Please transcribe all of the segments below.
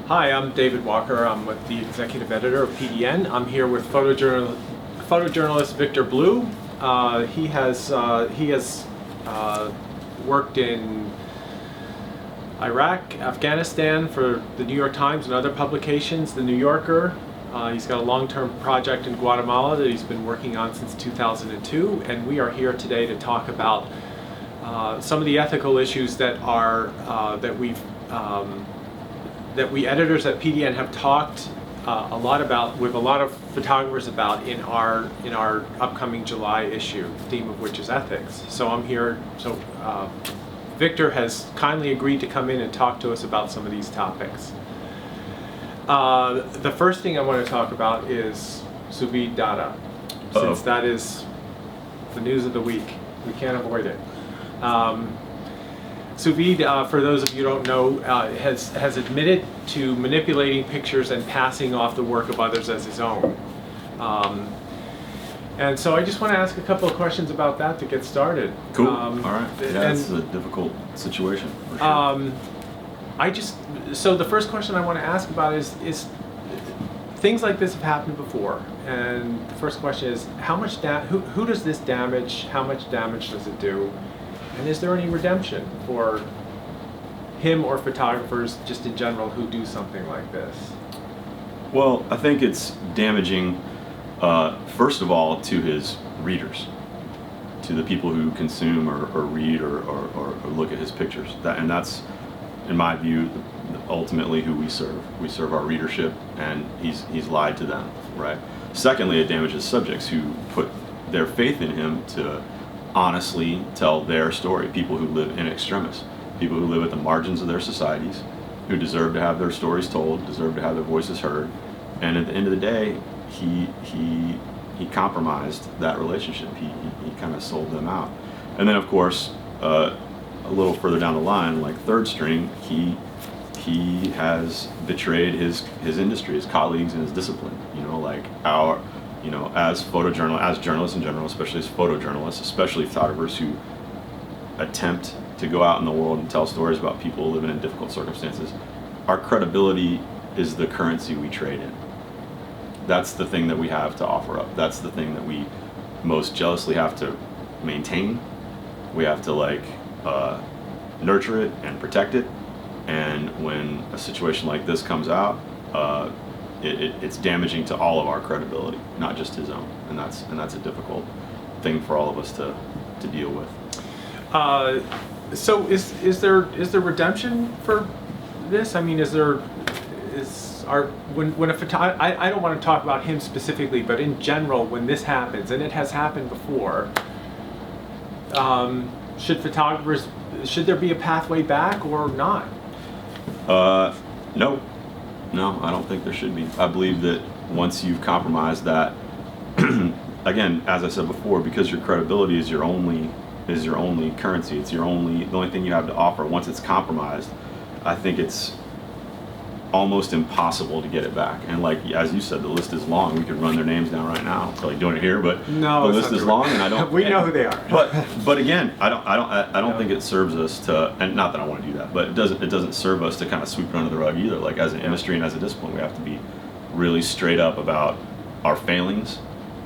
Hi, I'm David Walker. I'm with the executive editor of PDN. I'm here with photojournalist Victor Blue. He has worked in Iraq, Afghanistan for the New York Times and other publications, The New Yorker. He's got a long-term project in Guatemala that he's been working on since 2002, and we are here today to talk about some of the ethical issues that we editors at PDN have talked a lot about, with a lot of photographers about in our upcoming July issue, the theme of which is ethics. So I'm here. So Victor has kindly agreed to come in and talk to us about some of these topics. The first thing I want to talk about is sous vide data, since that is the news of the week. We can't avoid it. Sous vide, for those of you who don't know, has admitted to manipulating pictures and passing off the work of others as his own. And so I just want to ask a couple of questions about that to get started. Cool. All right. Yeah, it's a difficult situation. For sure. So the first question I want to ask about is things like this have happened before, and the first question is who does this damage? How much damage does it do? And is there any redemption for him or photographers just in general who do something like this? Well, I think it's damaging, first of all, to his readers, to the people who consume or read or look at his pictures. And that's, in my view, ultimately who we serve. We serve our readership, and he's lied to them, right? Secondly, it damages subjects who put their faith in him to honestly tell their story, people who live in extremis, people who live at the margins of their societies, who deserve to have their stories told, deserve to have their voices heard. And at the end of the day, he compromised that relationship. He kind of sold them out. And then, of course, a little further down the line, like third string, he has betrayed his industry, his colleagues, and his discipline. As journalists in general, especially as photojournalists, especially photographers who attempt to go out in the world and tell stories about people living in difficult circumstances, our credibility is the currency we trade in. That's the thing that we have to offer up. That's the thing that we most jealously have to maintain. We have to nurture it and protect it. And when a situation like this comes out, it's damaging to all of our credibility, not just his own, and that's a difficult thing for all of us to deal with. So is there redemption for this? I mean, I don't want to talk about him specifically, but in general, when this happens, and it has happened before, should there be a pathway back or not? No, I don't think there should be. I believe that once you've compromised that, again, as I said before, because your credibility is your only currency, the only thing you have to offer. Once it's compromised, I think it's almost impossible to get it back. And as you said, the list is long. We could run their names down right now. I'm probably doing it here, but no, the list is long, and I don't. We know who they are. But again, I don't think it serves us to, and not that I want to do that, but it doesn't serve us to kind of sweep it under the rug either. Like, as an industry and as a discipline, we have to be really straight up about our failings,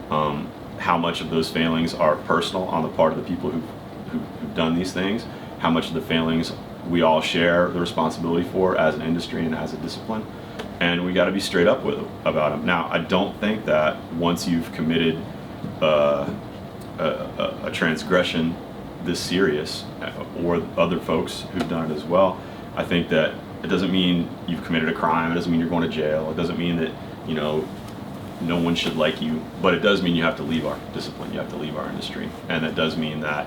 how much of those failings are personal on the part of the people who've done these things, how much of the failings we all share the responsibility for as an industry and as a discipline, and we got to be straight up about them. Now, I don't think that once you've committed a transgression this serious, or other folks who've done it as well, I think that it doesn't mean you've committed a crime. It doesn't mean you're going to jail. It doesn't mean that no one should like you, but it does mean you have to leave our discipline. You have to leave our industry, and it does mean that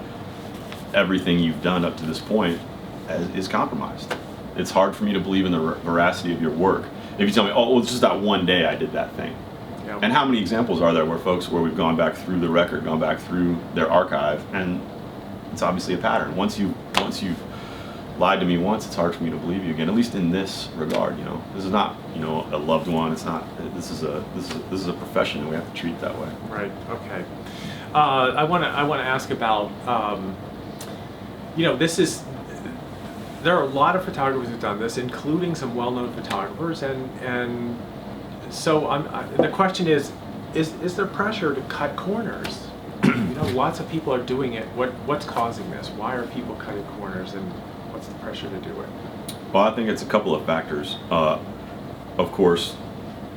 everything you've done up to this point is compromised. It's hard for me to believe in the veracity of your work if you tell me, oh, well, it's just that one day I did that thing. Yep. And how many examples are there where we've gone back through the record, gone back through their archive, and it's obviously a pattern. Once you've lied to me once, it's hard for me to believe you again. At least in this regard, this is not a loved one. It's not. This is a profession, and we have to treat it that way. Right. Okay. I want to ask about this is there are a lot of photographers who've done this, including some well-known photographers, and so the question is there pressure to cut corners? You know, lots of people are doing it. What's causing this? Why are people cutting corners, and what's the pressure to do it? Well, I think it's a couple of factors. Of course,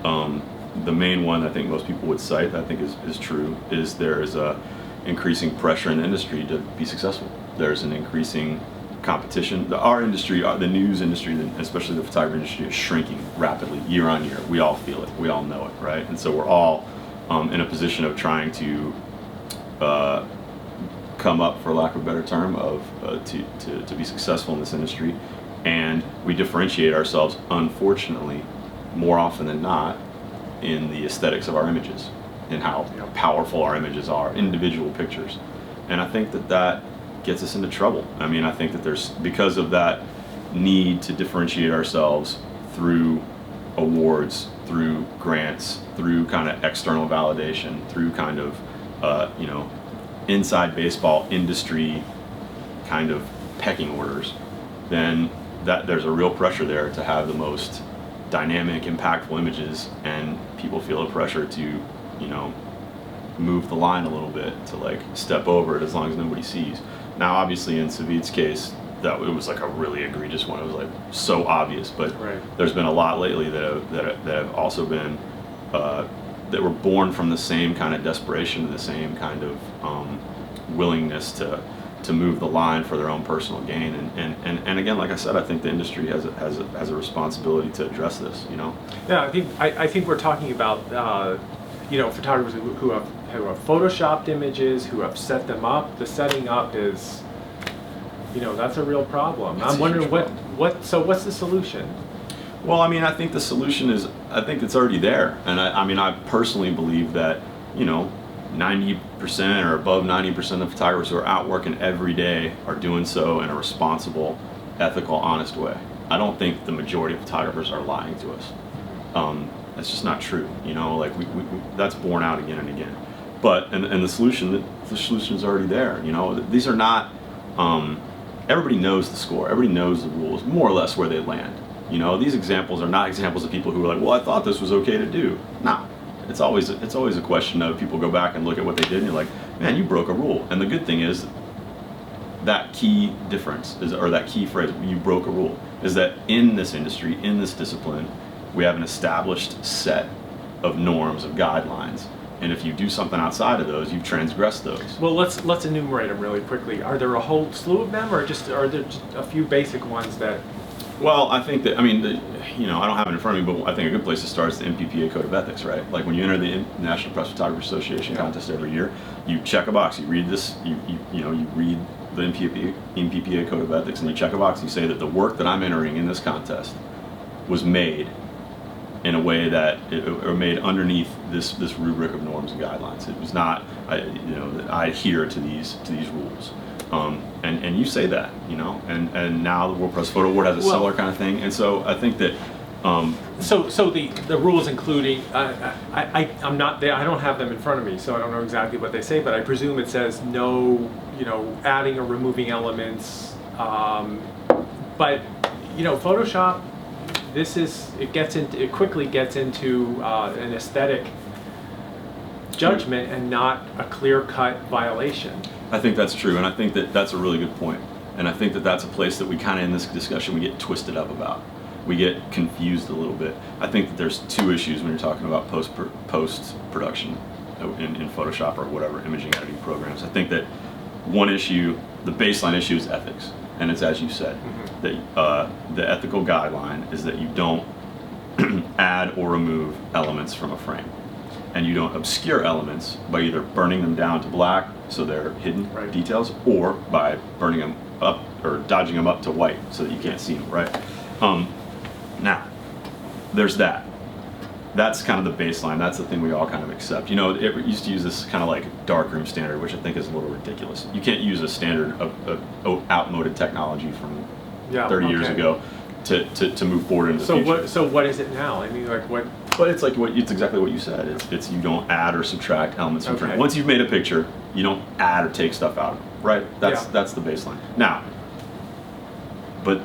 the main one I think most people would cite, I think is true, is there is a increasing pressure in the industry to be successful. There's an increasing competition. Our industry, the news industry, especially the photography industry, is shrinking rapidly year on year. We all feel it. We all know it, right? And so we're all in a position of trying to come up, for lack of a better term, to be successful in this industry. And we differentiate ourselves, unfortunately, more often than not, in the aesthetics of our images, and how powerful our images are, individual pictures. And I think that gets us into trouble. I mean, I think that there's, because of that need to differentiate ourselves through awards, through grants, through kind of external validation, through kind of, inside baseball industry kind of pecking orders, then that there's a real pressure there to have the most dynamic, impactful images, and people feel a pressure to, move the line a little bit, to like step over it as long as nobody sees. Now, obviously, in Savid's case, that it was like a really egregious one. It was like so obvious, but there's been a lot lately that have also been that were born from the same kind of desperation, the same kind of willingness to move the line for their own personal gain. And again, like I said, I think the industry has a responsibility to address this. Yeah, I think we're talking about photographers who have photoshopped images, who have set them up. The setting up is, that's a real problem. I'm wondering what's the solution? Well, I mean, I think the solution is, I think it's already there. And I personally believe that, 90% or above 90% of photographers who are out working every day are doing so in a responsible, ethical, honest way. I don't think the majority of photographers are lying to us. That's just not true. Like we that's borne out again and again. But and the solution is already there. These are not. Everybody knows the score. Everybody knows the rules, more or less where they land. These examples are not examples of people who are like, well, I thought this was okay to do. No, it's always a question of people go back and look at what they did, and you're like, man, you broke a rule. And the good thing is that key difference or that key phrase, you broke a rule, is that in this industry, in this discipline, we have an established set of norms, of guidelines. And if you do something outside of those, you've transgressed those. Well, let's enumerate them really quickly. Are there a whole slew of them, or are there just a few basic ones that? Well, I think that, I don't have it in front of me, but I think a good place to start is the MPPA Code of Ethics, right? Like when you enter the National Press Photography Association contest every year, you check a box, you read this, you read the MPPA Code of Ethics, and you check a box, you say that the work that I'm entering in this contest was made in a way that or made underneath this rubric of norms and guidelines. It was not, that I adhere to these rules. And you say that, and now the World Press Photo Award has a similar kind of thing. And so I think that. So the rules including, I'm not there, I don't have them in front of me, so I don't know exactly what they say, but I presume it says no, adding or removing elements. But Photoshop. It quickly gets into an aesthetic judgment and not a clear-cut violation. I think that's true, and I think that that's a really good point. And I think that that's a place that we kind of, in this discussion, we get twisted up about. We get confused a little bit. I think that there's two issues when you're talking about post-production in Photoshop or whatever imaging editing programs. I think that one issue, the baseline issue, is ethics. And it's as you said, that the ethical guideline is that you don't add or remove elements from a frame. And you don't obscure elements by either burning them down to black so they're hidden details, or by burning them up or dodging them up to white so that you can't see them, right? Now, there's that. That's kind of the baseline. That's the thing we all kind of accept. It used to use this kind of like darkroom standard, which I think is a little ridiculous. You can't use a standard of outmoded technology from 30 years ago to move forward into the future. So what is it now? I mean, like what? But it's like it's exactly what you said. It's you don't add or subtract elements from frame. Once you've made a picture, you don't add or take stuff out of it, right? That's the baseline. Now, but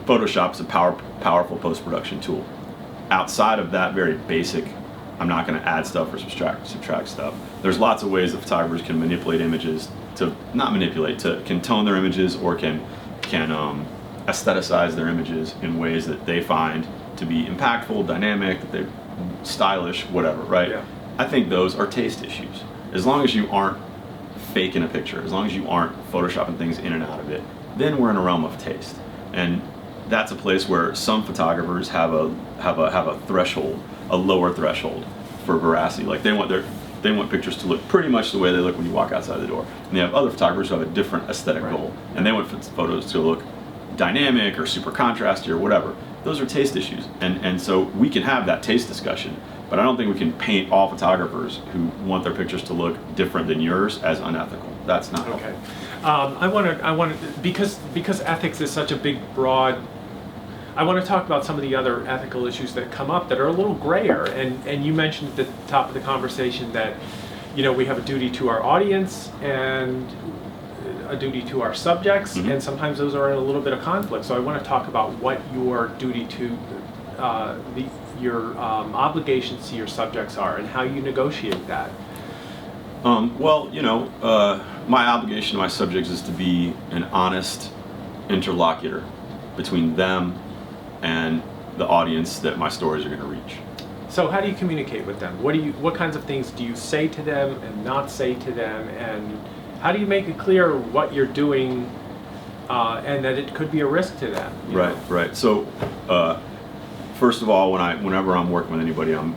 Photoshop's a powerful post-production tool. Outside of that very basic, I'm not going to add stuff or subtract stuff. There's lots of ways that photographers can manipulate images can tone their images or can aestheticize their images in ways that they find to be impactful, dynamic, that they're stylish, whatever, right? Yeah. I think those are taste issues. As long as you aren't faking a picture, as long as you aren't photoshopping things in and out of it, then we're in a realm of taste. And that's a place where some photographers have a threshold, a lower threshold for veracity. Like they want pictures to look pretty much the way they look when you walk outside the door. And they have other photographers who have a different aesthetic goal, and they want photos to look dynamic or super contrasty or whatever. Those are taste issues, and so we can have that taste discussion, but I don't think we can paint all photographers who want their pictures to look different than yours as unethical. That's not helpful. Okay. I want to because ethics is such a big, broad. I want to talk about some of the other ethical issues that come up that are a little grayer. And you mentioned at the top of the conversation that, we have a duty to our audience and a duty to our subjects, Mm-hmm. and sometimes those are in a little bit of conflict. So I want to talk about what your duty to your obligations to your subjects are and how you negotiate that. My obligation to my subjects is to be an honest interlocutor between them and the audience that my stories are going to reach. So how do you communicate with them? What kinds of things do you say to them and not say to them, and how do you make it clear what you're doing and that it could be a risk to them? Right. So, first of all, whenever I'm working with anybody, I'm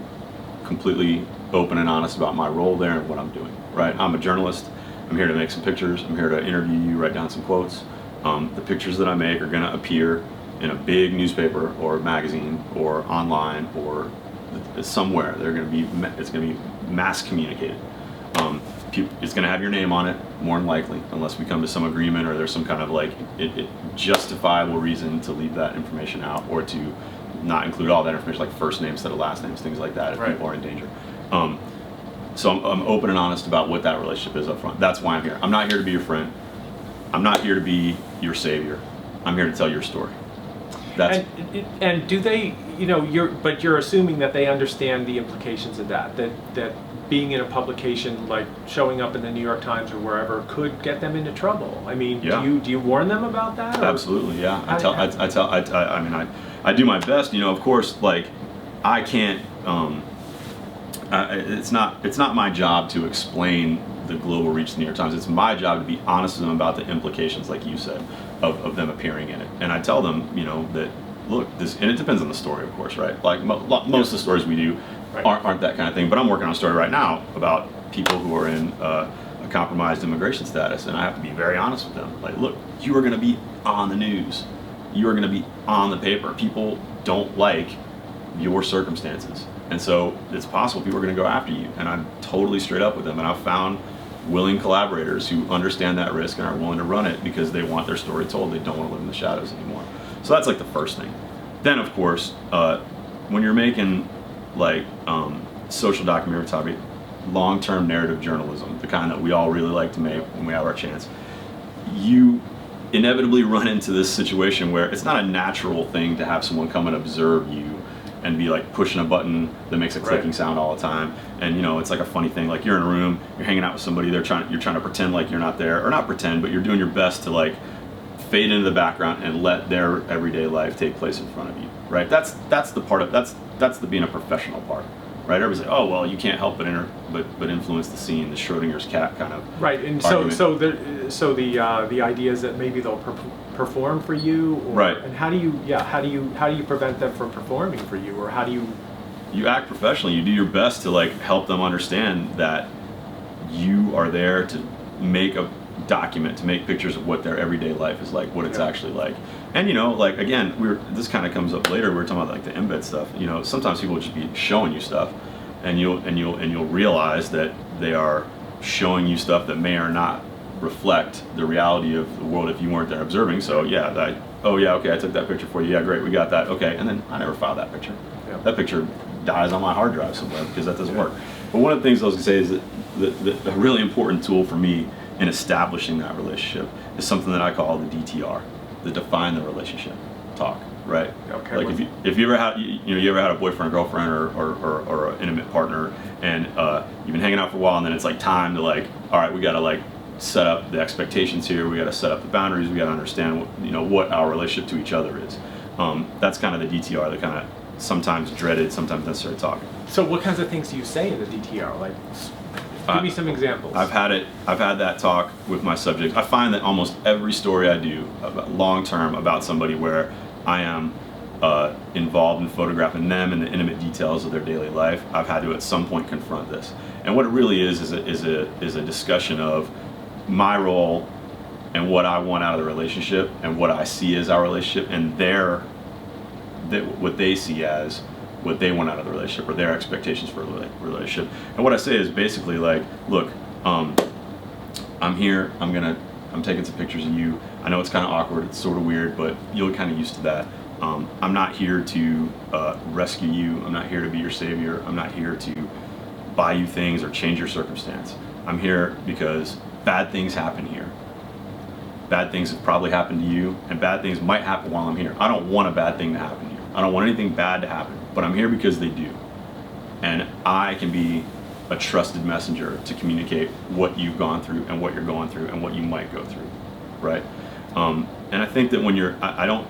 completely open and honest about my role there and what I'm doing. Right. I'm a journalist. I'm here to make some pictures. I'm here to interview you, write down some quotes. The pictures that I make are going to appear in a big newspaper or magazine or online or somewhere. It's going to be mass communicated. It's going to have your name on it, more than likely, unless we come to some agreement or there's some kind of justifiable reason to leave that information out or to not include all that information, like first names instead of last names, things like that, if people are in danger. So I'm open and honest about what that relationship is up front. That's why I'm here. I'm not here to be your friend. I'm not here to be your savior. I'm here to tell your story. And do they, you're assuming that they understand the implications of that being in a publication, like showing up in the New York Times or wherever, could get them into trouble. I mean, yeah. do you warn them about that? Absolutely, yeah. I do my best. Of course, I can't. It's not my job to explain the global reach of the New York Times. It's my job to be honest with them about the implications, like you said, of them appearing in it. And I tell them, that look, and it depends on the story, of course, right? Like most of the stories we do aren't that kind of thing. But I'm working on a story right now about people who are in a compromised immigration status, and I have to be very honest with them. Like, look, you are going to be on the news. You are going to be on the paper. People don't like your circumstances. And so it's possible people are going to go after you. And I'm totally straight up with them. And I've found willing collaborators who understand that risk and are willing to run it because they want their story told. They don't want to live in the shadows anymore. So that's the first thing. Then, of course, when you're making social documentary photography, long-term narrative journalism, the kind that we all really like to make when we have our chance, you inevitably run into this situation where it's not a natural thing to have someone come and observe you and be pushing a button that makes a clicking sound all the time. And it's like a funny thing, you're in a room, you're hanging out with somebody, you're trying to pretend like you're not there, or not pretend, but you're doing your best to fade into the background and let their everyday life take place in front of you, right? That's the part of that's the being a professional part, right? Everybody's like, oh well, you can't help but influence the scene, the Schrodinger's cat kind of right. And argument. so the idea is that maybe they'll perform for you, right? And how do you prevent them from performing for you, or how do you act professionally? You do your best to help them understand that you are there to make a document, to make pictures of what their everyday life is like, what it's actually like. And again, this kind of comes up later. We were talking about the embed stuff. Sometimes people will just be showing you stuff, and you'll realize that they are showing you stuff that may or not reflect the reality of the world if you weren't there observing. So okay, I took that picture for you. Yeah, great, we got that. Okay, and then I never filed that picture. Yeah. That picture dies on my hard drive somewhere because that doesn't work. But one of the things I was going to say is that a really important tool for me in establishing that relationship is something that I call the DTR, the define the relationship. talk, right? Okay. Like if you ever had you ever had a boyfriend or girlfriend or an intimate partner, and you've been hanging out for a while, and then it's like time to like, all right, we got to like set up the expectations here. We got to set up the boundaries. We got to understand what our relationship to each other is. That's kind of the DTR, the kind of sometimes dreaded, sometimes necessary talk. So what kinds of things do you say in the DTR? Like, give me some examples. I've had that talk with my subjects. I find that almost every story I do long term about somebody where I am involved in photographing them and the intimate details of their daily life, I've had to at some point confront this. And what it really is a discussion of my role and what I want out of the relationship and what I see as our relationship, and what they see as what they want out of the relationship or their expectations for a relationship. And what I say is basically like, look, I'm here, I'm taking some pictures of you. I know it's kind of awkward, it's sort of weird, but you'll get kind of used to that. I'm not here to rescue you. I'm not here to be your savior. I'm not here to buy you things or change your circumstance. I'm here because bad things happen here. Bad things have probably happened to you, and bad things might happen while I'm here. I don't want a bad thing to happen to you. I don't want anything bad to happen, but I'm here because they do. And I can be a trusted messenger to communicate what you've gone through and what you're going through and what you might go through, right? And I think that when I don't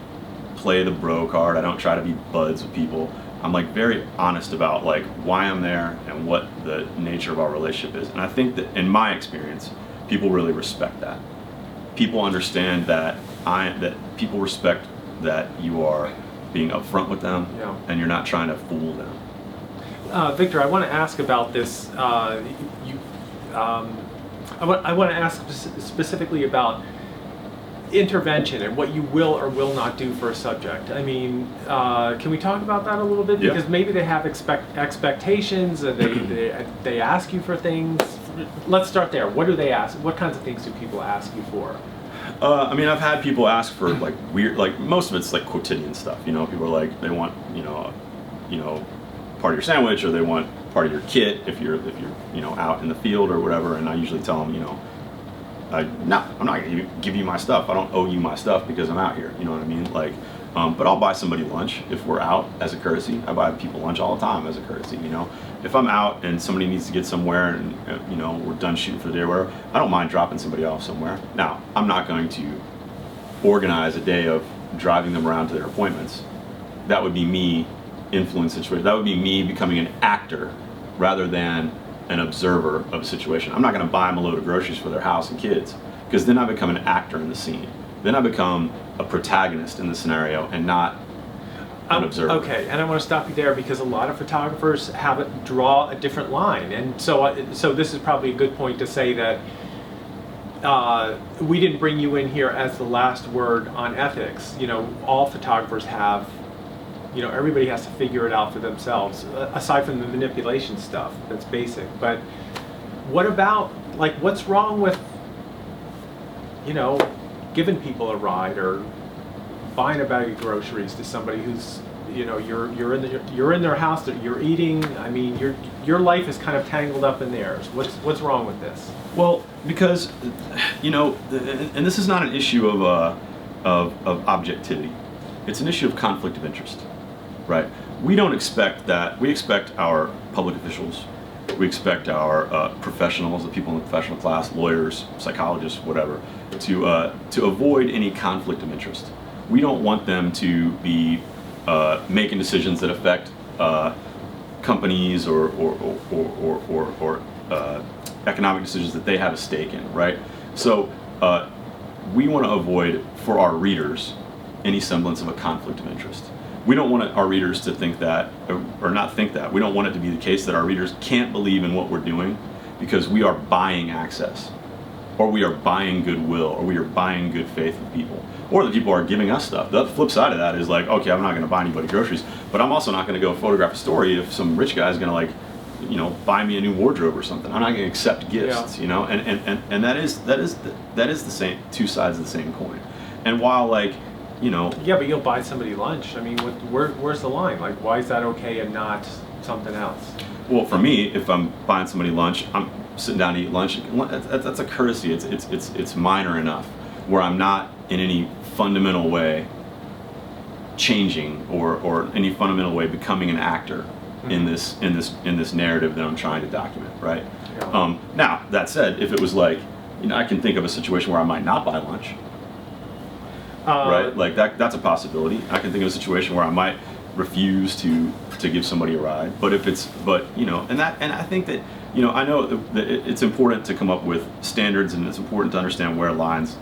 play the bro card, I don't try to be buds with people. I'm like very honest about like why I'm there and what the nature of our relationship is. And I think that in my experience, people really respect that. People understand that people respect that you are being upfront with them, yeah, and you're not trying to fool them. Victor, I want to ask about this. I want to ask specifically about intervention and what you will or will not do for a subject. I mean, can we talk about that a little bit? Yeah. Because maybe they have expectations, and they ask you for things. Let's start there. What do they ask? What kinds of things do people ask you for? I mean, I've had people ask for like weird, like most of it's like quotidian stuff. People are like they want part of your sandwich, or they want part of your kit if you're out in the field or whatever. And I usually tell them, no, I'm not going to give you my stuff. I don't owe you my stuff because I'm out here. You know what I mean? Like, but I'll buy somebody lunch if we're out as a courtesy. I buy people lunch all the time as a courtesy. If I'm out and somebody needs to get somewhere and we're done shooting for the day or whatever, I don't mind dropping somebody off somewhere. Now, I'm not going to organize a day of driving them around to their appointments. That would be me influence situation. That would be me becoming an actor rather than an observer of a situation. I'm not going to buy them a load of groceries for their house and kids, because then I become an actor in the scene. Then I become a protagonist in the scenario and not an observer. Okay, and I want to stop you there because a lot of photographers draw a different line, and so this is probably a good point to say that we didn't bring you in here as the last word on ethics. All photographers have. Everybody has to figure it out for themselves, aside from the manipulation stuff, that's basic. But what about, like, what's wrong with, giving people a ride or buying a bag of groceries to somebody who's, you're in their house, that you're eating. I mean, your life is kind of tangled up in theirs. What's wrong with this? Well, because, and this is not an issue of objectivity. It's an issue of conflict of interest. Right? We don't expect that. We expect our public officials, we expect our professionals, the people in the professional class, lawyers, psychologists, whatever, to avoid any conflict of interest. We don't want them to be making decisions that affect companies or economic decisions that they have a stake in. Right? So we want to avoid, for our readers, any semblance of a conflict of interest. We don't want our readers to think that, or not think that. We don't want it to be the case that our readers can't believe in what we're doing because we are buying access, or we are buying goodwill, or we are buying good faith of people, or the people are giving us stuff. The flip side of that is like, okay, I'm not going to buy anybody groceries, but I'm also not going to go photograph a story if some rich guy is going to buy me a new wardrobe or something. I'm not going to accept gifts, and that is the same, two sides of the same coin. And while Yeah, but you'll buy somebody lunch. I mean, where's the line? Like, why is that okay and not something else? Well, for me, if I'm buying somebody lunch, I'm sitting down to eat lunch. That's a courtesy. It's minor enough where I'm not in any fundamental way changing or any fundamental way becoming an actor in this narrative that I'm trying to document, right? Yeah. Now that said, if it was like, I can think of a situation where I might not buy lunch, right? Like that's a possibility. I can think of a situation where I might refuse to give somebody a ride. But if it's, and I think that, I know that it's important to come up with standards, and it's important to understand where lines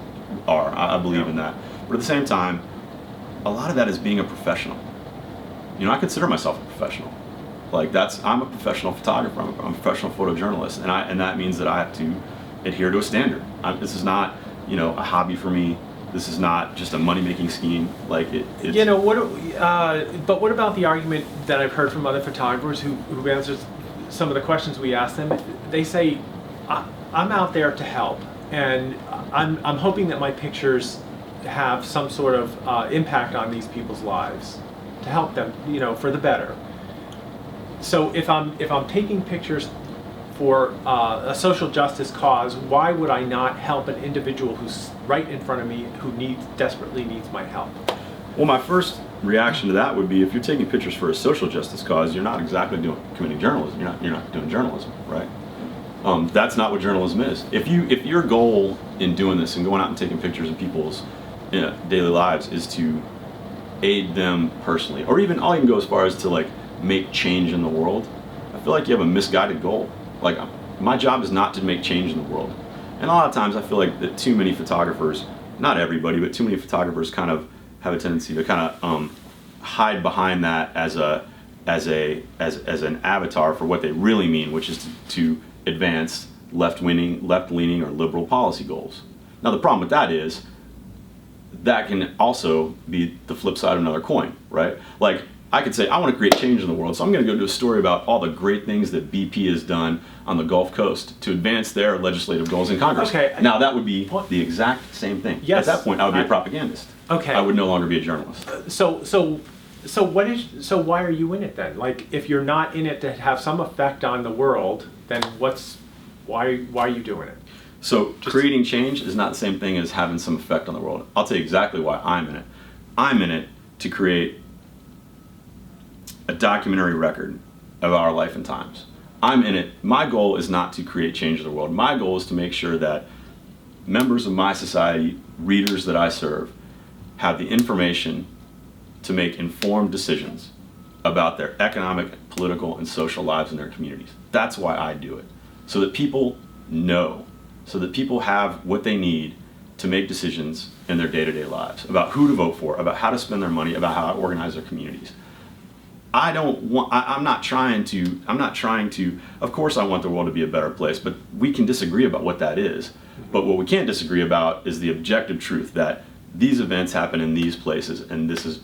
are. I believe in that. But at the same time, a lot of that is being a professional. I consider myself a professional. Like I'm a professional photographer. I'm a professional photojournalist, and that means that I have to adhere to a standard. This is not, a hobby for me. This is not just a money-making scheme. Like it's, but what about the argument that I've heard from other photographers who answers some of the questions we ask them? They say, I'm out there to help, and I'm hoping that my pictures have some sort of impact on these people's lives, to help them, for the better. So if I'm taking pictures for a social justice cause, why would I not help an individual who's right in front of me who desperately needs my help? Well, my first reaction to that would be, if you're taking pictures for a social justice cause, you're not exactly committing journalism. You're not doing journalism, right? That's not what journalism is. If your goal in doing this and going out and taking pictures of people's daily lives is to aid them personally, or I'll even go as far as to like make change in the world, I feel like you have a misguided goal. Like, my job is not to make change in the world. And a lot of times I feel like that too many photographers, not everybody, but too many photographers kind of have a tendency to kind of hide behind that as an avatar for what they really mean, which is to advance left-leaning or liberal policy goals. Now the problem with that is that can also be the flip side of another coin, right? Like, I could say, I want to create change in the world, so I'm going to go do a story about all the great things that BP has done on the Gulf Coast to advance their legislative goals in Congress. Okay. Now that would be the exact same thing. Yes. At that point, I would be a propagandist. Okay. I would no longer be a journalist. So why are you in it then? Like, if you're not in it to have some effect on the world, then why are you doing it? So creating change is not the same thing as having some effect on the world. I'll tell you exactly why I'm in it. I'm in it to create a documentary record of our life and times. I'm in it. My goal is not to create change in the world. My goal is to make sure that members of my society, readers that I serve, have the information to make informed decisions about their economic, political, and social lives in their communities. That's why I do it. So that people know, so that people have what they need to make decisions in their day-to-day lives about who to vote for, about how to spend their money, about how to organize their communities. I'm not trying to, of course I want the world to be a better place, but we can disagree about what that is. But what we can't disagree about is the objective truth that these events happen in these places, and this is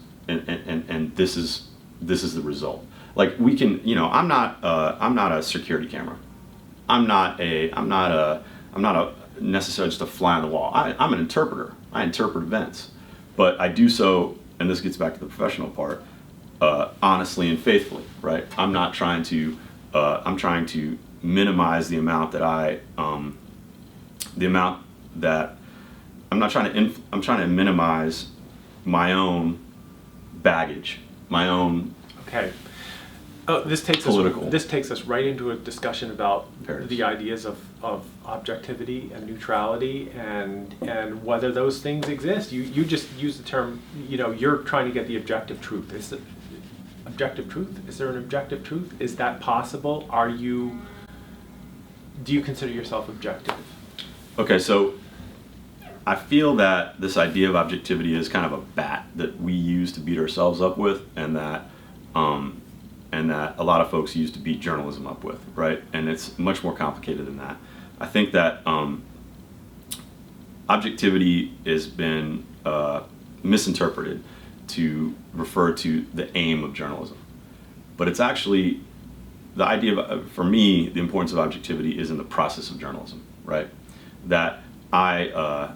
the result. Like, we can, I'm not a security camera. I'm not necessarily just a fly on the wall. I'm an interpreter. I interpret events, but I do so, and this gets back to the professional part, honestly and faithfully, right? I'm not trying to, I'm trying to minimize the amount that I'm trying to minimize my own baggage, my own. Okay. This takes us right into a discussion about the ideas of objectivity and neutrality and whether those things exist. You just use the term, you're trying to get the objective truth. Is it objective truth? Is there an objective truth? Is that possible? Do you consider yourself objective? Okay, so I feel that this idea of objectivity is kind of a bat that we use to beat ourselves up with, and that a lot of folks use to beat journalism up with, right? And it's much more complicated than that. I think that objectivity has been misinterpreted to refer to the aim of journalism. But it's actually, the idea of, for me, the importance of objectivity is in the process of journalism, right? That I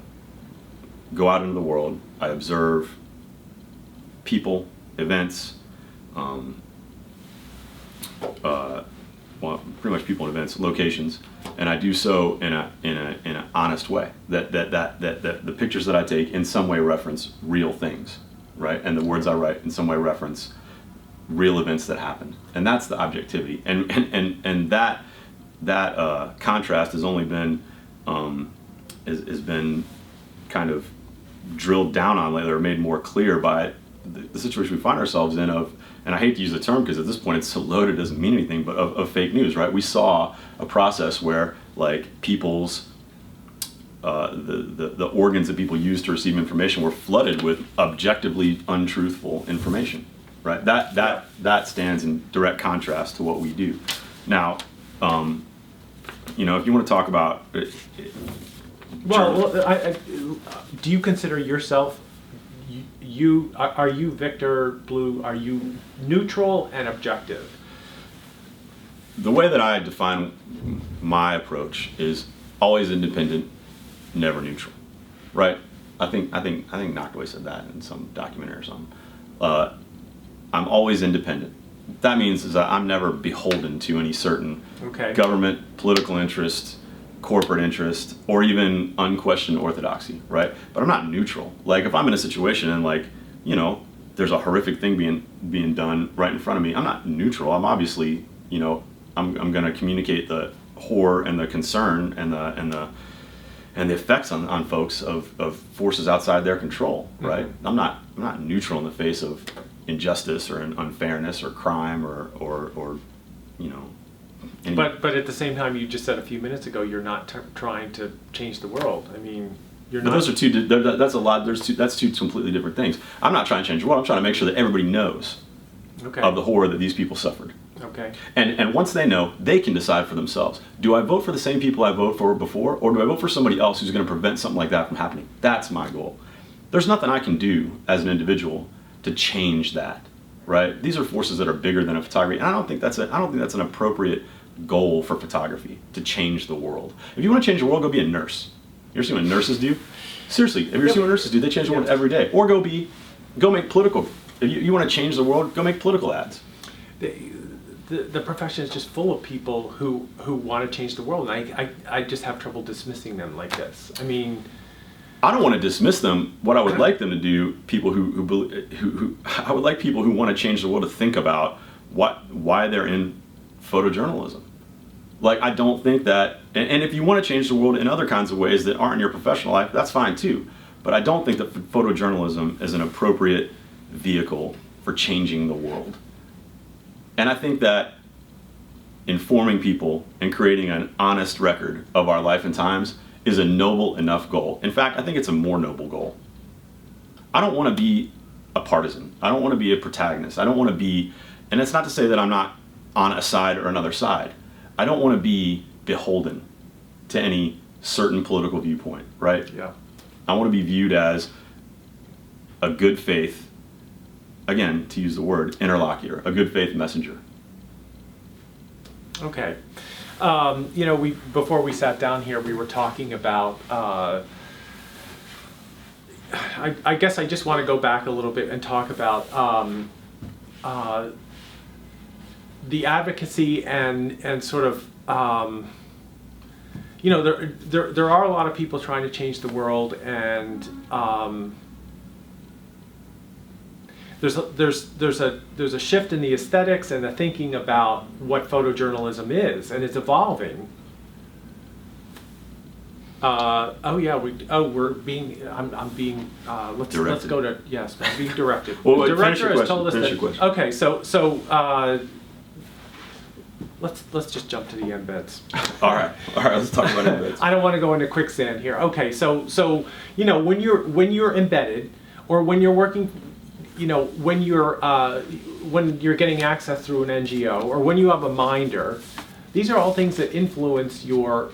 go out into the world, I observe people, events, pretty much people and events, locations, and I do so in an honest way. That the pictures that I take in some way reference real things, right? And the words I write in some way reference real events that happened, and that's the objectivity. And that contrast has only been has been kind of drilled down on lately, or made more clear by the situation we find ourselves in of, and I hate to use the term because at this point it's so loaded, it doesn't mean anything, but of fake news, right? We saw a process where like people's the organs that people use to receive information were flooded with objectively untruthful information, right? That stands in direct contrast to what we do. Now, you know, if you want to talk about do you consider yourself, are you Victor Blue, are you neutral and objective? The way that I define my approach is always independent, never neutral, right? I think Noctaway said that in some documentary or something. I'm always independent. That means is that I'm never beholden to any certain government, political interest, corporate interest, or even unquestioned orthodoxy, right? But I'm not neutral. Like if I'm in a situation and like, you know, there's a horrific thing being done right in front of me, I'm not neutral. I'm obviously, you know, I'm going to communicate the horror and the concern and the effects on folks of forces outside their control, right? Mm-hmm. I'm not neutral in the face of injustice or unfairness or crime or you know. But at the same time, you just said a few minutes ago, you're not trying to change the world. I mean, you're not. Those are two. That's a lot. That's two completely different things. I'm not trying to change the world. I'm trying to make sure that everybody knows of the horror that these people suffered. Okay. And once they know, they can decide for themselves. Do I vote for the same people I voted for before, or do I vote for somebody else who's going to prevent something like that from happening? That's my goal. There's nothing I can do as an individual to change that, right? These are forces that are bigger than a photography, and I don't think that's an appropriate goal for photography, to change the world. If you want to change the world, go be a nurse. You ever see what nurses do? Seriously, have you ever seen what nurses do? They change the world every day. Or go make political. If you want to change the world, go make political ads. The profession is just full of people who want to change the world, and I just have trouble dismissing them like this. I mean, I don't want to dismiss them. What I would like them to do, people who I would like people who want to change the world to think about why they're in photojournalism. Like, I don't think that, and if you want to change the world in other kinds of ways that aren't in your professional life, that's fine too. But I don't think that photojournalism is an appropriate vehicle for changing the world. And I think that informing people and creating an honest record of our life and times is a noble enough goal. In fact, I think it's a more noble goal. I don't want to be a partisan. I don't want to be a protagonist. I don't want to be, and it's not to say that I'm not on a side or another side. I don't want to be beholden to any certain political viewpoint, right? Yeah. I want to be viewed as a good faith, again, to use the word, interlocutor, a good faith messenger. Okay. You know, before we sat down here, we were talking about, I guess I just want to go back a little bit and talk about the advocacy and sort of, you know, there are a lot of people trying to change the world, and there's a shift in the aesthetics and the thinking about what photojournalism is, and it's evolving. We're being. I'm being. Let's go to yes. I'm being directed. Well, the director has told us that. Okay, so let's just jump to the embeds. All right. Let's talk about embeds. I don't want to go into quicksand here. Okay, so you know, when you're embedded, or when you're working, you know, when you're getting access through an NGO, or when you have a minder, these are all things that influence your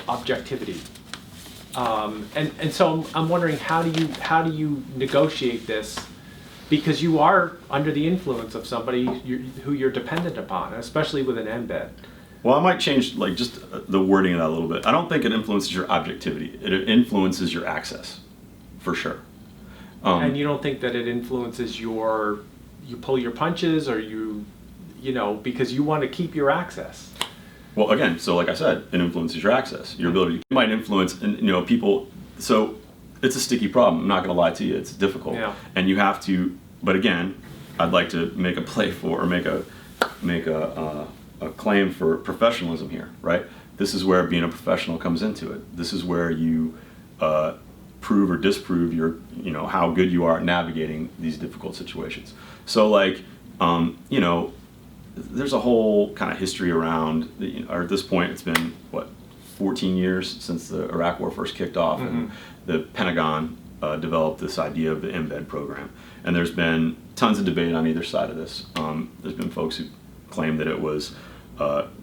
objectivity. And so I'm wondering, how do you negotiate this? Because you are under the influence of somebody who you're dependent upon, especially with an embed. Well, I might change like just the wording of that a little bit. I don't think it influences your objectivity. It influences your access, for sure. And you don't think that it influences you pull your punches, or you know, because you want to keep your access. Well, again, so like I said, it influences your access, your ability. It might influence, and you know, people. So it's a sticky problem. I'm not going to lie to you. It's difficult. Yeah. And you have to, but again, I'd like to make a play for, or make a claim for professionalism here, right? This is where being a professional comes into it. This is where you prove or disprove your, how good you are at navigating these difficult situations. So like, there's a whole kind of history around, or at this point it's been, 14 years since the Iraq War first kicked off, and the Pentagon developed this idea of the embed program. And there's been tons of debate on either side of this. There's been folks who claim that it was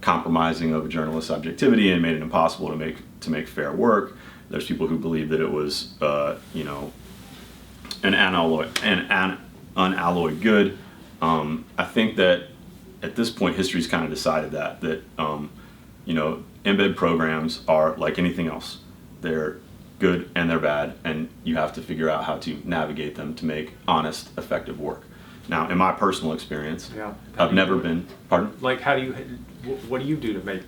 compromising of a journalist's objectivity and made it impossible to make fair work. There's people who believe that it was, an unalloyed good. I think that at this point, history's kind of decided that embed programs are like anything else. They're good and they're bad, and you have to figure out how to navigate them to make honest, effective work. Now, in my personal experience, I've never been, pardon? Like, what do you do to make,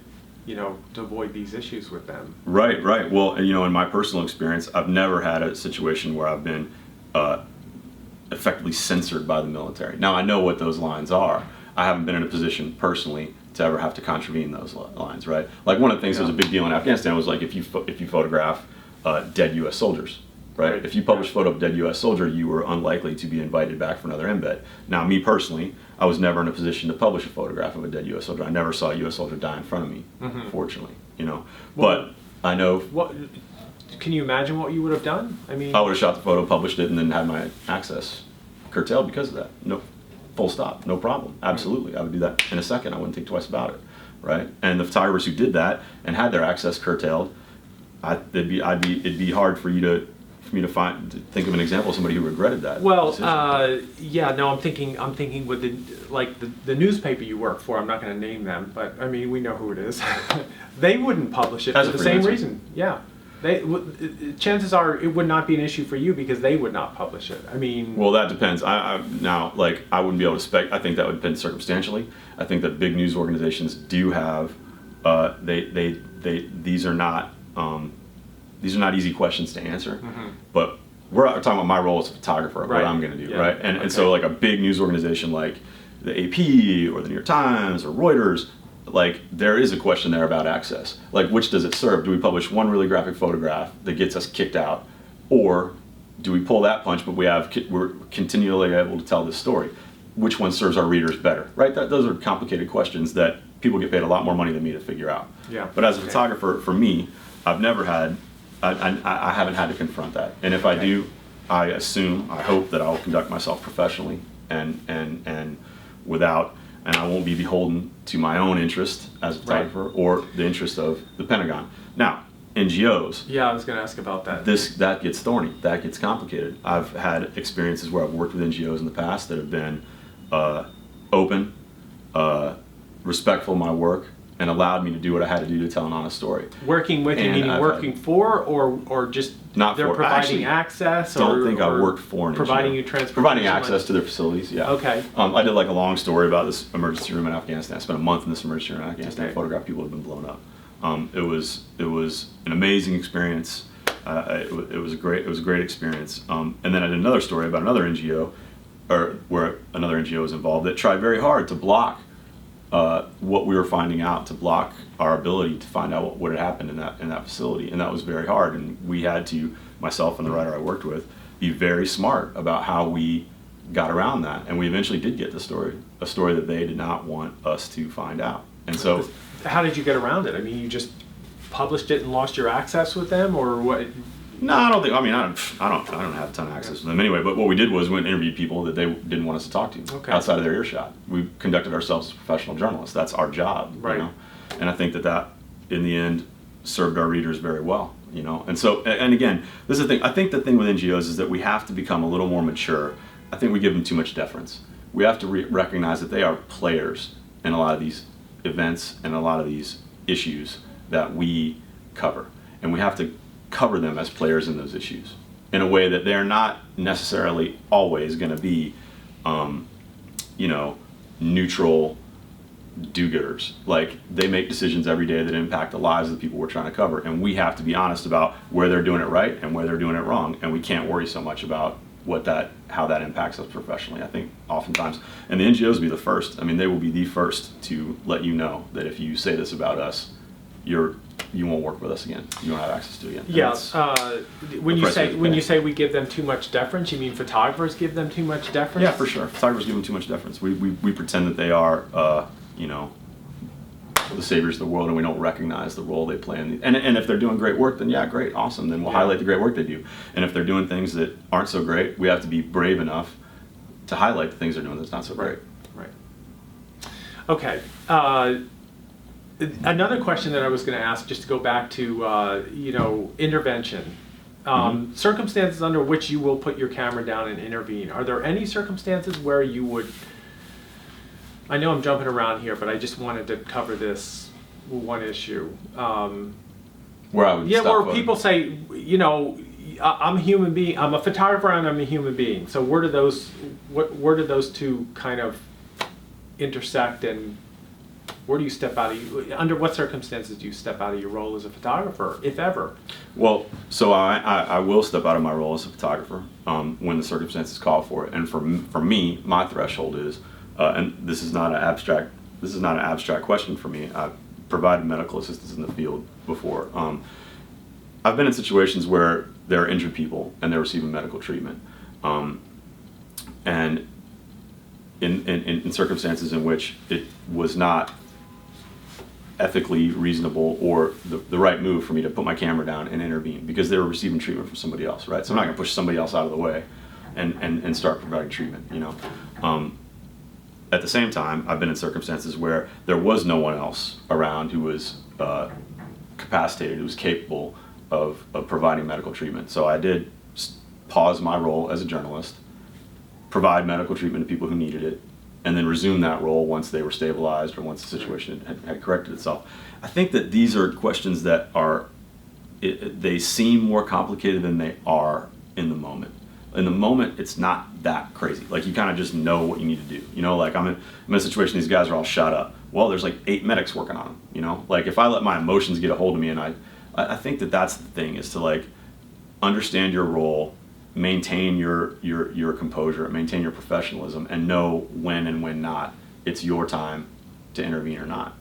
to avoid these issues with them? Right. Well, in my personal experience, I've never had a situation where I've been effectively censored by the military. Now, I know what those lines are. I haven't been in a position personally to ever have to contravene those lines, right? Like, one of the things that was a big deal in Afghanistan was like if you photograph dead U.S. soldiers, right? If you publish a photo of a dead U.S. soldier, you were unlikely to be invited back for another embed. Now, me personally, I was never in a position to publish a photograph of a dead U.S. soldier. I never saw a U.S. soldier die in front of me, fortunately, But I know. What? Can you imagine what you would have done? I mean, I would have shot the photo, published it, and then had my access curtailed because of that. No, full stop, no problem. Absolutely, I would do that in a second. I wouldn't think twice about it, right? And the photographers who did that and had their access curtailed, it'd be hard for me to think of an example of somebody who regretted that. Well, I'm thinking with the newspaper you work for. I'm not going to name them, but I mean, we know who it is. They wouldn't publish it for the same reason. Yeah. Chances are it would not be an issue for you because they would not publish it. I mean, well, that depends. I wouldn't be able to spec. I think that would depend circumstantially. I think that big news organizations do have. These are not easy questions to answer. But we're talking about my role as a photographer, what I'm going to do, right? And so like a big news organization like the AP or the New York Times or Reuters. Like, there is a question there about access. Like, which does it serve? Do we publish one really graphic photograph that gets us kicked out? Or do we pull that punch, but we're continually able to tell this story? Which one serves our readers better, right? Those are complicated questions that people get paid a lot more money than me to figure out. Yeah. But as a photographer, for me, I haven't had to confront that. And if I do, I hope that I'll conduct myself professionally and without, and I won't be beholden to my own interest as a photographer or the interest of the Pentagon. Now, NGOs. Yeah, I was going to ask about that. That gets thorny. That gets complicated. I've had experiences where I've worked with NGOs in the past that have been open, respectful of my work, and allowed me to do what I had to do to tell an honest story. Working with you, meaning working for, or just not they're for. providing access? Don't think I worked for an providing NGO. You transportation. Providing access to their facilities, yeah. Okay. I did like a long story about this emergency room in Afghanistan. I spent a month in this emergency room in Afghanistan. I photographed people who had been blown up. It was an amazing experience. It was a great experience. And then I did another story about another NGO, or where another NGO was involved, that tried very hard to block what we were finding out, to block our ability to find out what had happened in that facility, and that was very hard. And we had to, myself and the writer I worked with, be very smart about how we got around that. And we eventually did get a story that they did not want us to find out. And so, how did you get around it? I mean, you just published it and lost your access with them, or what? No, I don't think. I mean, I don't have a ton of access to them anyway. But what we did was we went and interviewed people that they didn't want us to talk to outside of their earshot. We conducted ourselves as professional journalists. That's our job, right? You know? And I think that in the end served our readers very well, you know. And so, and again, this is the thing. I think the thing with NGOs is that we have to become a little more mature. I think we give them too much deference. We have to recognize that they are players in a lot of these events and a lot of these issues that we cover, and we have to cover them as players in those issues in a way that they're not necessarily always going to be, neutral do-gooders. Like, they make decisions every day that impact the lives of the people we're trying to cover, and we have to be honest about where they're doing it right and where they're doing it wrong, and we can't worry so much about how that impacts us professionally. I think oftentimes, and the NGOs will be the first. I mean, they will be the first to let you know that if you say this about us, you won't work with us again. You won't have access to it again. Yeah. When you say we give them too much deference, you mean photographers give them too much deference? Yeah, for sure. Photographers give them too much deference. We pretend that they are, the saviors of the world, and we don't recognize the role they play in and if they're doing great work, then yeah, great, awesome, then we'll highlight the great work they do. And if they're doing things that aren't so great, we have to be brave enough to highlight the things they're doing that's not so great. Right. Okay. Another question that I was going to ask, just to go back to intervention, circumstances under which you will put your camera down and intervene. Are there any circumstances where you would? I know I'm jumping around here, but I just wanted to cover this one issue. Where I would stop where people say, I'm a human being. I'm a photographer and I'm a human being. So where do those two kind of intersect, and where do you step out of? Under what circumstances do you step out of your role as a photographer, if ever? Well, so I will step out of my role as a photographer when the circumstances call for it. And for me, my threshold is. And this is not an abstract question for me. I've provided medical assistance in the field before. I've been in situations where there are injured people and they're receiving medical treatment, and in circumstances in which it was not ethically reasonable or the right move for me to put my camera down and intervene because they were receiving treatment from somebody else, right? So I'm not going to push somebody else out of the way and start providing treatment, At the same time, I've been in circumstances where there was no one else around who was capacitated, who was capable of providing medical treatment. So I did pause my role as a journalist, provide medical treatment to people who needed it, and then resume that role once they were stabilized or once the situation had corrected itself. I think that these are questions that they seem more complicated than they are in the moment. In the moment, it's not that crazy. Like, you kind of just know what you need to do. Like, I'm in a situation, these guys are all shot up. Well, there's like 8 medics working on them, Like, if I let my emotions get a hold of me, and I think that's the thing, is to, like, understand your role, maintain your composure, maintain your professionalism, and know when and when not it's your time to intervene or not,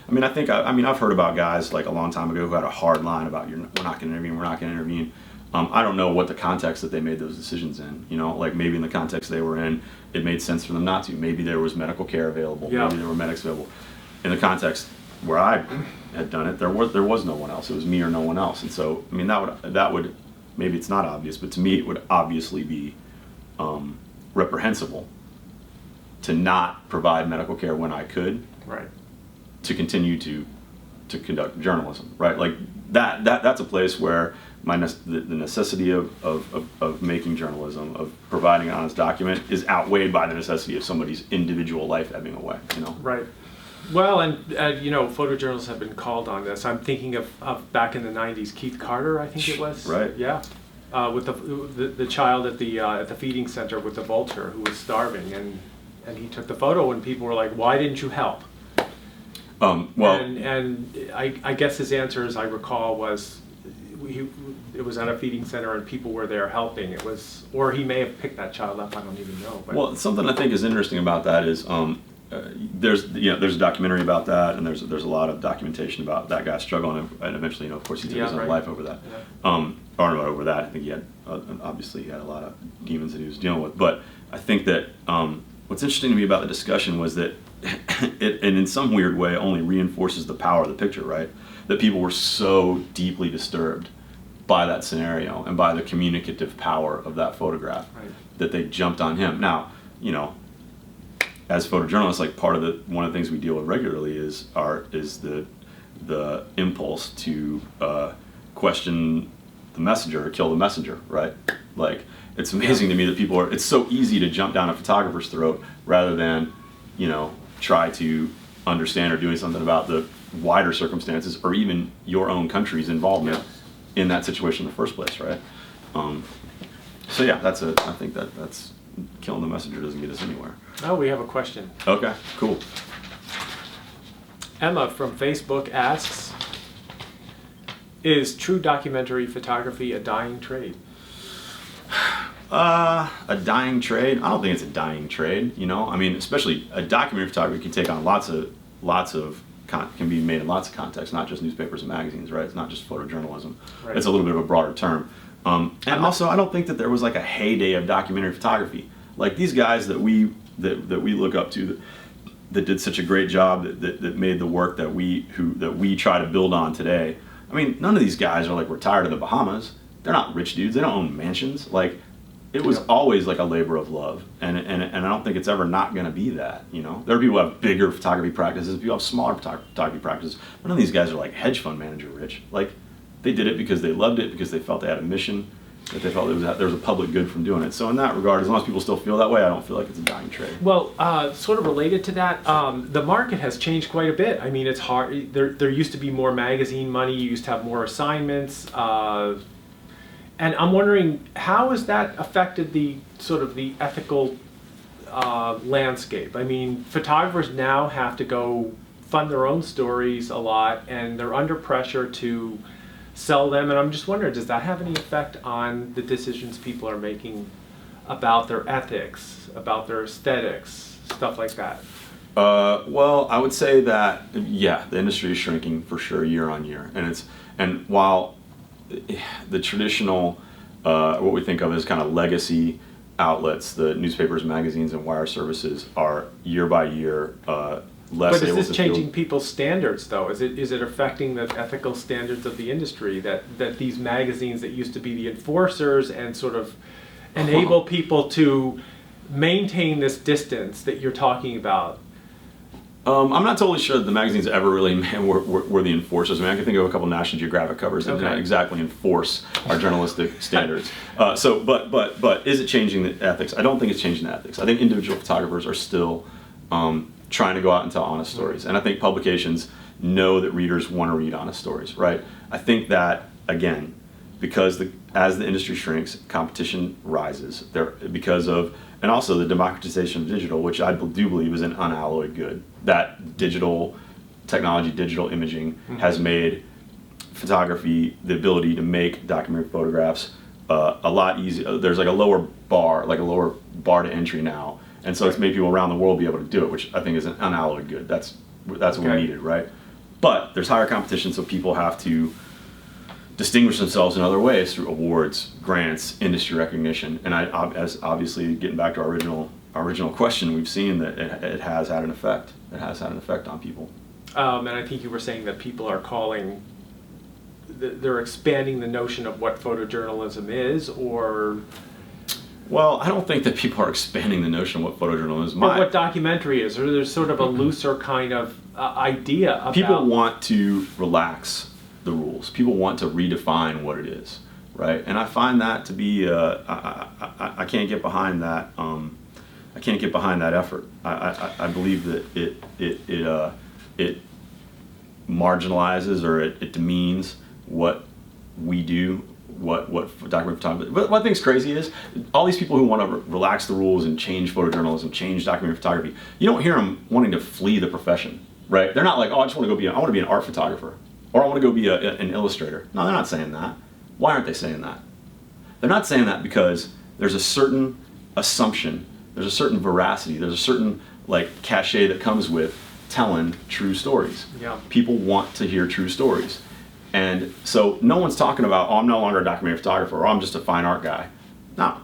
I've heard about guys, like, a long time ago who had a hard line about, we're not going to intervene, we're not going to intervene. I don't know what the context that they made those decisions in, like, maybe in the context they were in, it made sense for them not to. Maybe there was medical care available, maybe there were medics available. In the context where I had done it, there was no one else. It was me or no one else. And so, that would, maybe it's not obvious, but to me it would obviously be reprehensible to not provide medical care when I could, right, to continue to conduct journalism, right? Like, that's a place where the necessity of making journalism, of providing an honest document, is outweighed by the necessity of somebody's individual life ebbing away, Right. Well, and photojournalists have been called on this. I'm thinking of back in the 90s, Keith Carter, I think it was. Right. Yeah. With the child at the feeding center with the vulture who was starving, and he took the photo, and people were like, "Why didn't you help?" And I guess his answer, as I recall, was it was at a feeding center and people were there helping. Or he may have picked that child up. I don't even know. But. Well, something I think is interesting about that is there's a documentary about that, and there's a lot of documentation about that guy struggling, and eventually, of course, he took his own life over that. Yeah. Or not over that. I think he had obviously he had a lot of demons that he was dealing with. But I think that what's interesting to me about the discussion was that it, and in some weird way, only reinforces the power of the picture, right? That people were so deeply disturbed by that scenario and by the communicative power of that photograph, right, that they jumped on him. Now, as photojournalists, like, one of the things we deal with regularly is the impulse to question the messenger or kill the messenger, right? Like, it's amazing to me that it's so easy to jump down a photographer's throat rather than, try to understand or doing something about the wider circumstances or even your own country's involvement in that situation in the first place, right? So yeah, I think that's killing the messenger doesn't get us anywhere. Oh, we have a question. Okay, cool. Emma from Facebook asks, is true documentary photography a dying trade? A dying trade? I don't think it's a dying trade, you know? I mean, especially a documentary photography can take on can be made in lots of contexts, not just newspapers and magazines, right? It's not just photojournalism. Right. It's a little bit of a broader term. And also, I don't think that there was like a heyday of documentary photography. Like these guys that we look up to that did such a great job, that made the work that we try to build on today. I mean, none of these guys are like retired in the Bahamas. They're not rich dudes. They don't own mansions. Like, it was always like a labor of love, and I don't think it's ever not going to be that. You know, there are people who have bigger photography practices, people have smaller photography practices. None of these guys are like hedge fund manager rich. Like, they did it because they loved it, because they felt they had a mission, that they felt there was a public good from doing it. So in that regard, as long as people still feel that way, I don't feel like it's a dying trade. Well, sort of related to that, the market has changed quite a bit. I mean, it's hard. There used to be more magazine money. You used to have more assignments. And I'm wondering, how has that affected the sort of the ethical landscape? I mean, photographers now have to go fund their own stories a lot, and they're under pressure to sell them. And I'm just wondering, does that have any effect on the decisions people are making about their ethics, about their aesthetics, stuff like that? Well, I would say that, yeah, the industry is shrinking for sure year on year, and while the traditional, what we think of as kind of legacy outlets, the newspapers, magazines, and wire services are year by year less able to. But is this changing people's standards, though? Is it affecting the ethical standards of the industry, that these magazines that used to be the enforcers and sort of enable people to maintain this distance that you're talking about? I'm not totally sure that the magazines ever really were the enforcers. I mean, I can think of a couple National Geographic covers that didn't exactly enforce our journalistic standards. But is it changing the ethics? I don't think it's changing the ethics. I think individual photographers are still trying to go out and tell honest stories. And I think publications know that readers want to read honest stories, right? I think that, again, because as the industry shrinks, competition rises. And also the democratization of digital, which I do believe is an unalloyed good. That digital technology, digital imaging has made photography, the ability to make documentary photographs a lot easier. There's like a lower bar to entry now. And so it's made people around the world be able to do it, which I think is an unalloyed good. That's what we needed, right? But there's higher competition, so people have to distinguish themselves in other ways through awards, grants, industry recognition. And as obviously getting back to our original question, we've seen that it has had an effect. It has had an effect on people. And I think you were saying that people are they're expanding the notion of what photojournalism is, or... Well, I don't think that people are expanding the notion of what photojournalism is. Or what documentary is, or there's sort of a looser kind of idea about... People want to relax the rules. People want to redefine what it is, right? And I find that to be, I can't get behind that. I can't get behind that effort. I believe that it marginalizes, or it demeans what we do, what documentary photography. But what I think is crazy is all these people who want to relax the rules and change photojournalism, change documentary photography. You don't hear them wanting to flee the profession, right? They're not like, oh, I just want to I want to be an art photographer, or I want to go be an illustrator. No, they're not saying that. Why aren't they saying that? They're not saying that because there's a certain assumption, there's a certain veracity, there's a certain like cachet that comes with telling true stories. Yeah. People want to hear true stories. And so no one's talking about, oh, I'm no longer a documentary photographer, or I'm just a fine art guy. No.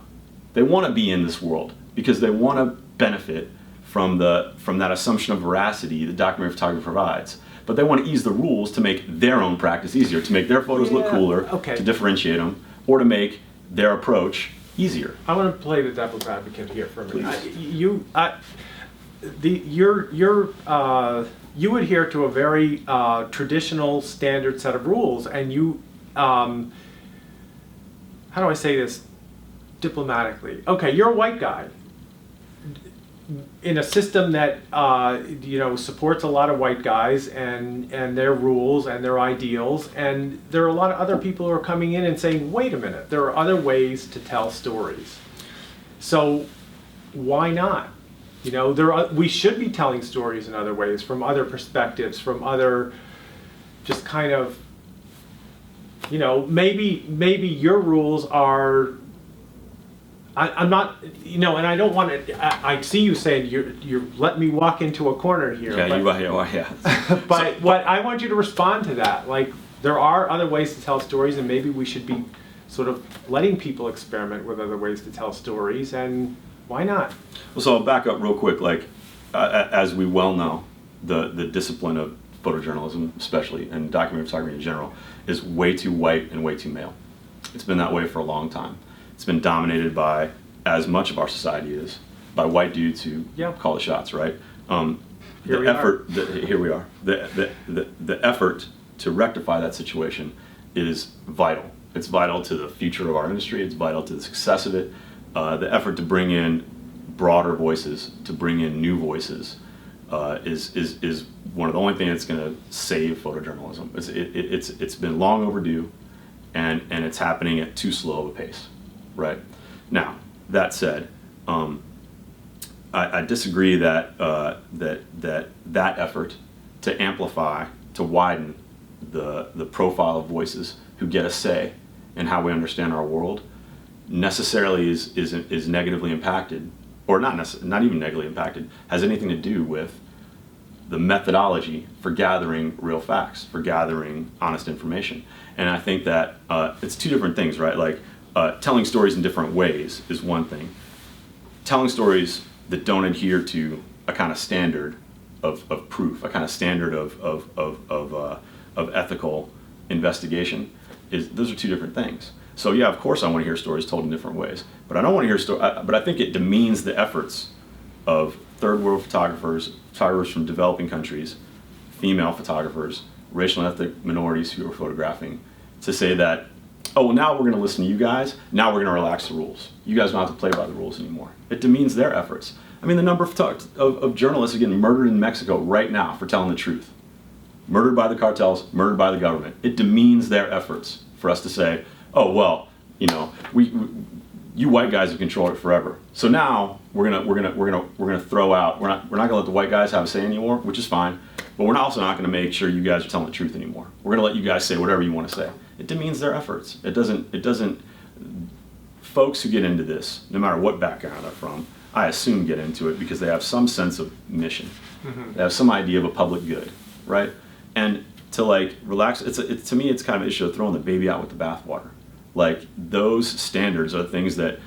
They want to be in this world because they want to benefit from that assumption of veracity that documentary photography provides. But they want to ease the rules to make their own practice easier, to make their photos look cooler, to differentiate them, or to make their approach easier. I want to play the devil's advocate here for a minute. You adhere to a very traditional standard set of rules, and you, how do I say this diplomatically? Okay, you're a white guy in a system that supports a lot of white guys and their rules and their ideals, and there are a lot of other people who are coming in and saying, wait a minute, there are other ways to tell stories. So why not? You know, we should be telling stories in other ways, from other perspectives, from other, just kind of, you know, maybe your rules are. I'm not, you know, and I don't want to. I see you saying you're letting me walk into a corner here. Yeah, but, but what I want you to respond to that, like, there are other ways to tell stories, and maybe we should be sort of letting people experiment with other ways to tell stories, and why not? Well, so I'll back up real quick. Like, as we well know, the discipline of photojournalism, especially, and documentary photography in general, is way too white and way too male. It's been that way for a long time. It's been dominated by, as much of our society is, by white dudes who call the shots, right? Here we are. The effort to rectify that situation is vital. It's vital to the future of our industry. It's vital to the success of it. The effort to bring in broader voices, to bring in new voices, is one of the only things that's going to save photojournalism. It's been long overdue, and it's happening at too slow of a pace. Right. Now, that said, I disagree that that effort to amplify, to widen the profile of voices who get a say in how we understand our world necessarily is negatively impacted, or not even negatively impacted, has anything to do with the methodology for gathering real facts, for gathering honest information. And I think that it's two different things, right? Like, telling stories in different ways is one thing. Telling stories that don't adhere to a kind of standard of proof, a kind of standard of ethical investigation, those are two different things. So yeah, of course I want to hear stories told in different ways, but I don't want to hear but I think it demeans the efforts of third world photographers from developing countries, female photographers, racial and ethnic minorities who are photographing, to say that, oh, well, now we're going to listen to you guys, now we're going to relax the rules. You guys don't have to play by the rules anymore. It demeans their efforts. I mean, the number of journalists are getting murdered in Mexico right now for telling the truth. Murdered by the cartels, murdered by the government. It demeans their efforts for us to say, oh, well, you know, you white guys have controlled it forever. So now we're gonna throw out. We're not gonna let the white guys have a say anymore, which is fine. But we're also not gonna make sure you guys are telling the truth anymore. We're gonna let you guys say whatever you want to say. It demeans their efforts. It doesn't. Folks who get into this, no matter what background they're from, I assume get into it because they have some sense of mission. Mm-hmm. They have some idea of a public good, right? And to like relax, to me it's kind of an issue of throwing the baby out with the bathwater. Like, those standards are things that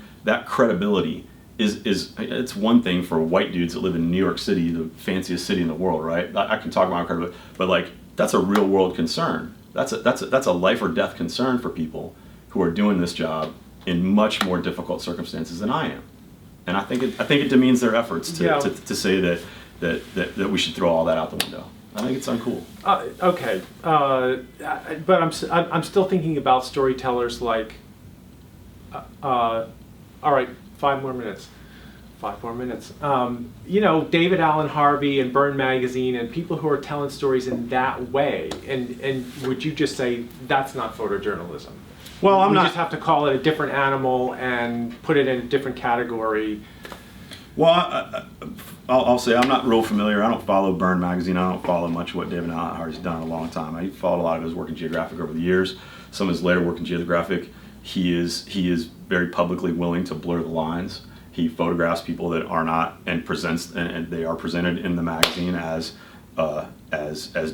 credibility is it's one thing for white dudes that live in New York City, the fanciest city in the world, right? I can talk about credibility, but like, that's a real world concern. That's a life or death concern for people who are doing this job in much more difficult circumstances than I am. And I think it demeans their efforts to say that we should throw all that out the window. I think it's uncool. Okay, but I'm still thinking about storytellers like. All right, 5 more minutes. 5 more minutes. You know, David Allen Harvey and Burn Magazine and people who are telling stories in that way. And would you just say that's not photojournalism? Well, we just have to call it a different animal and put it in a different category. Well, I'll say I'm not real familiar. I don't follow Burn Magazine. I don't follow much of what David Allen Harvey's done in a long time. I followed a lot of his work in Geographic over the years. Some of his later work in Geographic, he is very publicly willing to blur the lines. He photographs people that are not, and presents, and they are presented in the magazine as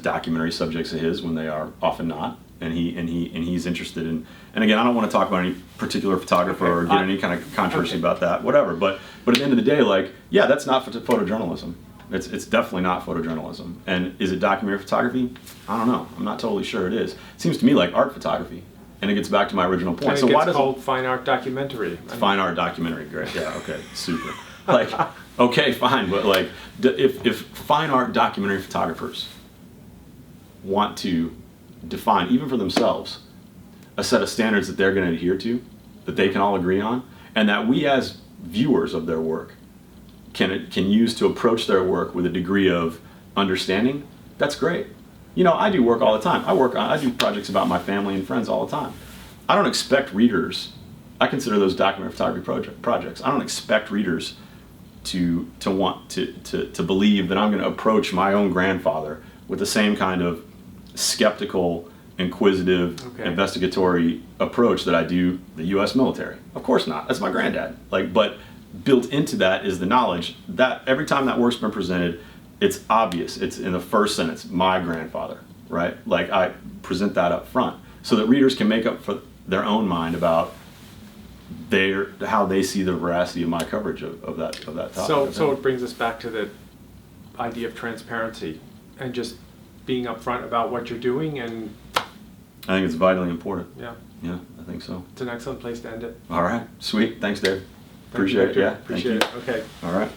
documentary subjects of his when they are often not. And he's interested in, and again, I don't want to talk about any particular photographer or get any kind of controversy about that, whatever. But at the end of the day, like, yeah, that's not photojournalism. It's definitely not photojournalism. And is it documentary photography? I don't know. I'm not totally sure it is. It seems to me like art photography, and it gets back to my original point. And it gets called fine art documentary. Fine art documentary, great. Yeah, okay, super. Like, okay, fine, but like, if fine art documentary photographers want to define, even for themselves, a set of standards that they're going to adhere to, that they can all agree on, and that we as viewers of their work can use to approach their work with a degree of understanding, that's great. You know, I do work all the time. I do projects about my family and friends all the time. I don't expect readers, I consider those documentary photography projects, I don't expect readers to want to believe that I'm going to approach my own grandfather with the same kind of skeptical, inquisitive, investigatory approach that I do the U.S. military. Of course not. That's my granddad. Like, but built into that is the knowledge that every time that work's been presented, it's obvious. It's in the first sentence, my grandfather, right? Like, I present that up front so that readers can make up for their own mind about how they see the veracity of my coverage of that topic. So it brings us back to the idea of transparency and just being upfront about what you're doing, and I think it's vitally important. Yeah, I think so. It's an excellent place to end it. All right, sweet. Thanks, Dave. Appreciate it. Yeah, Appreciate it. Okay. All right.